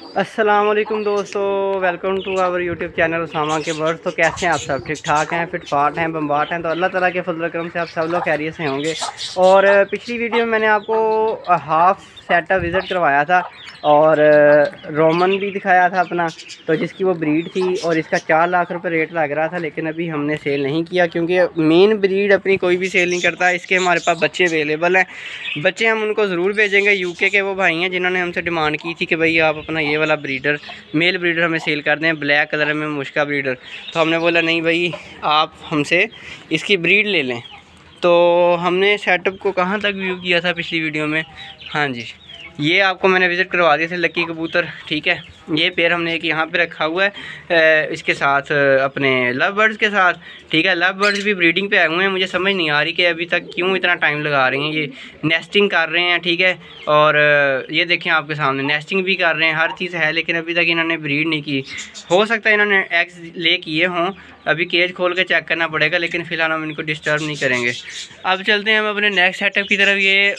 अस्सलाम वालेकुम दोस्तों, welcome to our YouTube channel Usama के बर्ड्स। तो कैसे हैं आप सब? ठीक ठाक हैं, फिट फाट हैं, बम्बाट हैं? तो अल्लाह ताला के फजल करम से आप सब लोग खैरियत से होंगे। और पिछली वीडियो में मैंने आपको हाफ़ सेटअप विज़िट करवाया था और रोमन भी दिखाया था अपना, तो जिसकी वो ब्रीड थी और इसका 4 लाख रुपए रेट लग रहा था। लेकिन अभी हमने सेल नहीं किया क्योंकि मेन ब्रीड अपनी कोई भी सेल नहीं करता। इसके हमारे पास बच्चे अवेलेबल हैं, बच्चे हम उनको ज़रूर भेजेंगे। यूके के वो भाई हैं जिन्होंने हमसे डिमांड की थी कि भाई आप अपना ये वाला ब्रीडर, मेल ब्रीडर हमें सेल कर दें, ब्लैक कलर में मुश्का ब्रीडर। तो हमने बोला नहीं भाई, आप हमसे इसकी ब्रीड ले लें। तो हमने सेटअप को कहाँ तक व्यू किया था पिछली वीडियो में? हाँ जी, ये आपको मैंने विज़िट करवा दिए थे लकी कबूतर। ठीक है, ये पेयर हमने एक यहाँ पे रखा हुआ है इसके साथ अपने लव बर्ड्स के साथ। ठीक है, लव बर्ड्स भी ब्रीडिंग पे आए हुए हैं। मुझे समझ नहीं आ रही कि अभी तक क्यों इतना टाइम लगा रहे हैं। ये नेस्टिंग कर रहे हैं, ठीक है, और ये देखें आपके सामने नेस्टिंग भी कर रहे हैं, हर चीज़ है, लेकिन अभी तक इन्होंने ब्रीड नहीं की। हो सकता है इन्होंने एग्स ले किए हों, अभी केज खोल के चेक करना पड़ेगा, लेकिन फ़िलहाल हम इनको डिस्टर्ब नहीं करेंगे। अब चलते हैं हम अपने नेक्स्ट सेटअप की तरफ। ये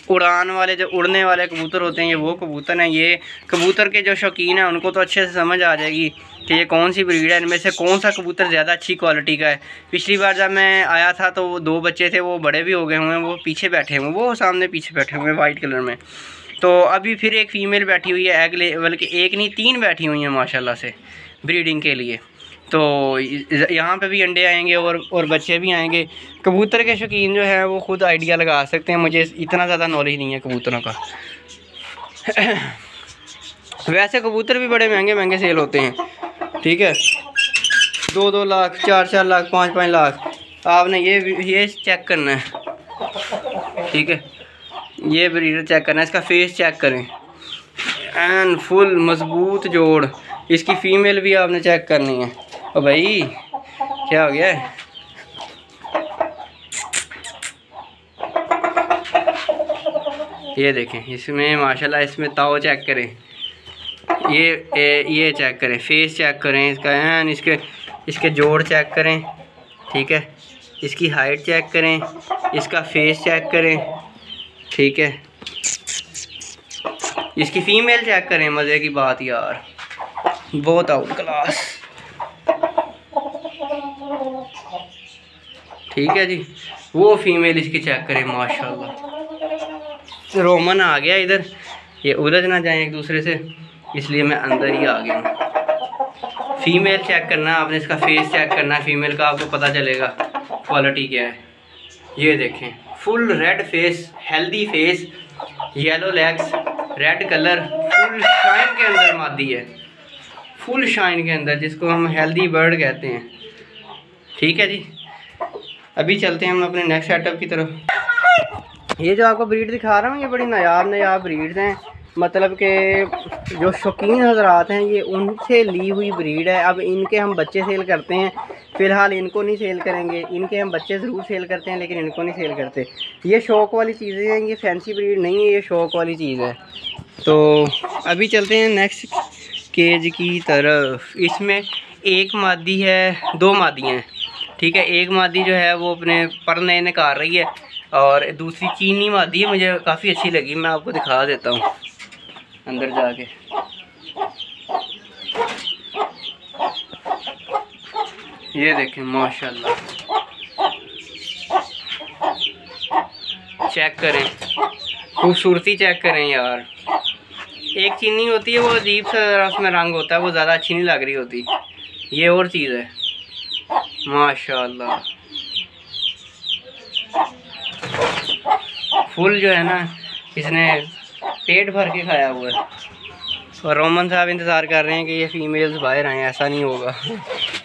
उड़ान वाले, जो उड़ने वाले कबूतर होते हैं, ये वो कबूतर हैं। ये कबूतर के जो शौकीन हैं उनको तो अच्छे से समझ आ जाएगी कि ये कौन सी ब्रीड है, इनमें से कौन सा कबूतर ज़्यादा अच्छी क्वालिटी का है। पिछली बार जब मैं आया था तो वो 2 बच्चे थे, वो बड़े भी हो गए हुए हैं, वो पीछे बैठे हुए हैं, वो सामने पीछे बैठे हुए हैं वाइट कलर में। तो अभी फिर एक फ़ीमेल बैठी हुई है, एग ले, बल्कि एक नहीं 3 बैठी हुई हैं माशाल्लाह से ब्रीडिंग के लिए। तो यहाँ पे भी अंडे आएंगे और बच्चे भी आएंगे। कबूतर के शौकीन जो है वो खुद आइडिया लगा सकते हैं, मुझे इतना ज़्यादा नॉलेज नहीं है कबूतरों का। वैसे कबूतर भी बड़े महंगे महंगे सेल होते हैं, ठीक है, 2-2 लाख, 4-4 लाख, 5-5 लाख। आपने ये चेक करना है, ठीक है, ये ब्रीडर चेक करना है, इसका फेस चेक करें, एंड फुल मजबूत जोड़। इसकी फ़ीमेल भी आपने चेक करनी है। ओ भाई क्या हो गया है? ये देखें, इसमें माशाल्लाह, इसमें ताव चेक करें, ये चेक करें, फेस चेक करें इसका, एंड इसके जोड़ चेक करें, ठीक है, इसकी हाइट चेक करें, इसका फेस चेक करें, ठीक है, इसकी फ़ीमेल चेक करें। मज़े की बात यार, बहुत आउट क्लास। ठीक है जी, वो फीमेल इसकी चेक करें माशाल्लाह। रोमन आ गया इधर, ये उलझ ना जाए एक दूसरे से, इसलिए मैं अंदर ही आ गया हूँ। फ़ीमेल चेक करना आपने, इसका फेस चेक करना, फ़ीमेल का आपको पता चलेगा क्वालिटी क्या है। ये देखें, full red face, healthy face, yellow legs, red colour, full shine के अंदर मादी है, फुल शाइन के अंदर, जिसको हम हेल्दी बर्ड कहते हैं। ठीक है जी, अभी चलते हैं हम अपने नेक्स्ट सेटअप की तरफ। ये जो आपको ब्रीड दिखा रहा हूँ, ये बड़ी नायाब ब्रीड्स हैं, मतलब कि जो शौकीन हजरात हैं ये उनसे ली हुई ब्रीड है। अब इनके हम बच्चे सेल करते हैं, फ़िलहाल इनको नहीं सेल करेंगे। इनके हम बच्चे ज़रूर सेल करते हैं, लेकिन इनको नहीं सेल करते। ये शौक़ वाली चीज़ें हैं, ये फैंसी ब्रीड नहीं है, ये शौक़ वाली चीज़ है। तो अभी चलते हैं नेक्स्ट केज की तरफ। इसमें एक मादी है, 2 मादियाँ हैं, ठीक है। एक मादी जो है वो अपने पर नए निकाल रही है और दूसरी चीनी मादी है, मुझे काफ़ी अच्छी लगी, मैं आपको दिखा देता हूँ अंदर जाके। ये देखें माशाल्लाह, चेक करें, खूबसूरती चेक करें यार। एक चीनी होती है, वो अजीब सा उसमें रंग होता है, वो ज़्यादा अच्छी नहीं लग रही होती, ये और चीज़ है माशाल्लाह। फुल जो है ना, इसने पेट भर के खाया हुआ है। और रोमन साहब इंतज़ार कर रहे हैं कि ये फ़ीमेल्स बाहर आएँ। ऐसा नहीं होगा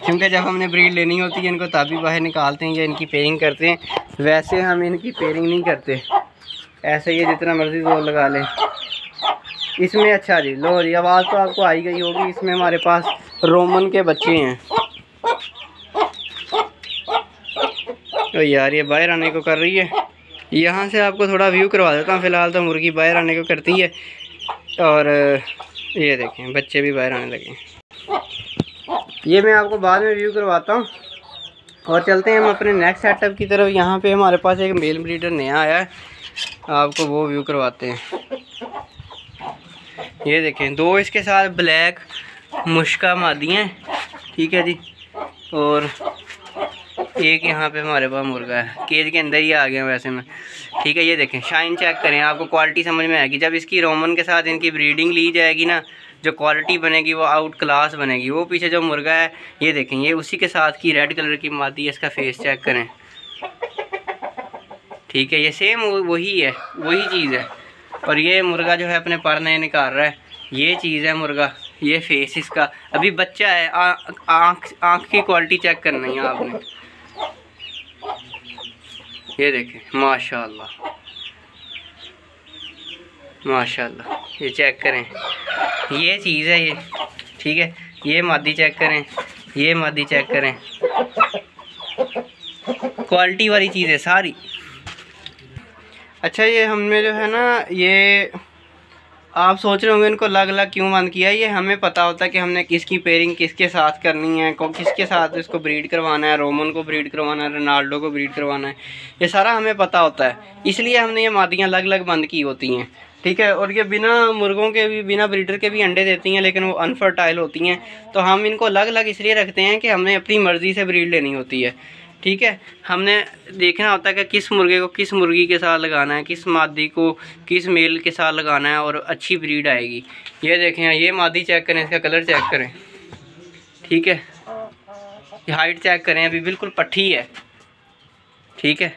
क्योंकि जब हमने ब्रीड लेनी होती है इनको तभी बाहर निकालते हैं या इनकी पेयरिंग करते हैं। वैसे हम इनकी पेयरिंग नहीं करते, ऐसे ये जितना मर्ज़ी जोर लगा लें। इसमें अच्छा जी, लो जी, आवाज़ तो आपको आई गई होगी। इसमें हमारे पास रोमन के बच्चे हैं। तो यार ये बाहर आने को कर रही है, यहाँ से आपको थोड़ा व्यू करवा देता हूँ। फ़िलहाल तो मुर्गी बाहर आने को करती है और ये देखें बच्चे भी बाहर आने लगे। ये मैं आपको बाद में व्यू करवाता हूँ। और चलते हैं हम अपने नेक्स्ट सेटअप की तरफ। यहाँ पे हमारे पास एक मेल ब्रीडर नया आया है, आपको वो व्यू करवाते हैं। ये देखें, 2 इसके साथ ब्लैक मुश्का मादी हैं, ठीक है जी। और एक यहाँ पे हमारे पास मुर्गा है, केज के अंदर ही आ गया वैसे में, ठीक है। ये देखें, शाइन चेक करें, आपको क्वालिटी समझ में आएगी। जब इसकी रोमन के साथ इनकी ब्रीडिंग ली जाएगी ना, जो क्वालिटी बनेगी वो आउट क्लास बनेगी। वो पीछे जो मुर्गा है ये देखें, ये उसी के साथ की रेड कलर की मादी है। इसका फेस चेक करें, ठीक है। ये सेम वही है, वही चीज़ है। और ये मुर्गा जो है अपने पर नए निकाल रहा है, ये चीज़ है मुर्गा। ये फेस इसका अभी बच्चा है। आँख की क्वालिटी चेक करनी है आपने। ये देखें, माशाल्लाह माशाल्लाह, ये चेक करें, ये चीज़ है ये, ठीक है। ये मादी चेक करें, ये मादी चेक करें, क्वालिटी वाली चीज़ है सारी। अच्छा, ये हमने जो है ना, ये आप सोच रहे होंगे इनको अलग अलग क्यों बंद किया है। ये हमें पता होता है कि हमने किसकी पेयरिंग किसके साथ करनी है, किसके साथ इसको ब्रीड करवाना है। रोमन को ब्रीड करवाना है, रोनाल्डो को ब्रीड करवाना है, ये सारा हमें पता होता है। इसलिए हमने ये मादियाँ अलग अलग बंद की होती हैं, ठीक है। और ये बिना मुर्गों के भी, बिना ब्रीडर के भी अंडे देती हैं, लेकिन वो अनफर्टाइल होती हैं। तो हम इनको अलग अलग इसलिए रखते हैं कि हमने अपनी मर्ज़ी से ब्रीड लेनी होती है, ठीक है। हमने देखना होता है कि किस मुर्गे को किस मुर्गी के साथ लगाना है, किस मादी को किस मेल के साथ लगाना है, और अच्छी ब्रीड आएगी। ये देखें, ये मादी चेक करें, इसका कलर चेक करें, ठीक है। ये हाइट चेक करें, अभी बिल्कुल पट्टी है, ठीक है।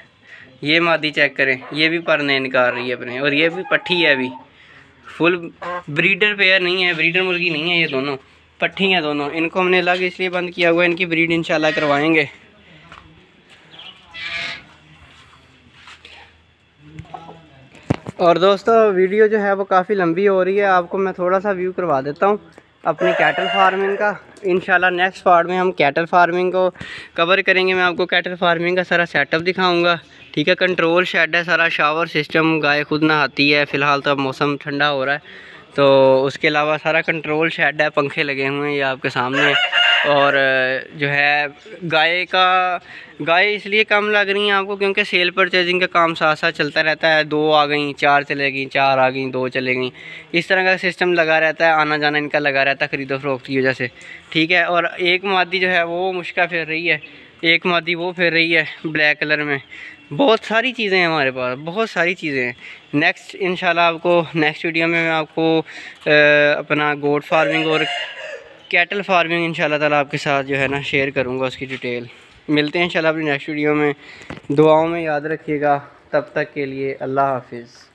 ये मादी चेक करें, ये भी पर नहीं निकाल रही है अपने, और ये भी पट्टी है, अभी फुल ब्रीडर पेयर नहीं है, ब्रीडर मुर्गी नहीं है, ये दोनों पट्टी हैं दोनों। इनको हमने अलग इसलिए बंद किया हुआ है, इनकी ब्रीड इंशाल्लाह करवाएंगे। और दोस्तों, वीडियो जो है वो काफ़ी लंबी हो रही है, आपको मैं थोड़ा सा व्यू करवा देता हूँ अपनी कैटल फार्मिंग का। इंशाल्लाह नेक्स्ट पार्ट में हम कैटल फार्मिंग को कवर करेंगे। मैं आपको कैटल फार्मिंग का सारा सेटअप दिखाऊंगा, ठीक है। कंट्रोल शेड है सारा, शावर सिस्टम, गाय खुद नहाती है। फ़िलहाल तो अब मौसम ठंडा हो रहा है, तो उसके अलावा सारा कंट्रोल शेड है, पंखे लगे हुए हैं ये आपके सामने। और जो है गाय इसलिए कम लग रही हैं आपको क्योंकि सेल परचेजिंग का काम साथ साथ चलता रहता है। 2 आ गई, 4 चले गई, 4 आ गई, 2 चले गई, इस तरह का सिस्टम लगा रहता है। आना जाना इनका लगा रहता है खरीदो फरोख्त की वजह से, ठीक है। और एक मादी जो है वो मुश्का फिर रही है, एक मादी वो फिर रही है ब्लैक कलर में। बहुत सारी चीज़ें हैं हमारे पास, बहुत सारी चीज़ें हैं। नेक्स्ट इंशाल्लाह आपको नेक्स्ट वीडियो में मैं आपको अपना गोट फार्मिंग और कैटल फार्मिंग इंशाल्लाह ताला आपके साथ जो है ना शेयर करूँगा उसकी डिटेल। मिलते हैं इंशाल्लाह अपनी नेक्स्ट वीडियो में। दुआओं में याद रखिएगा। तब तक के लिए अल्लाह हाफिज़।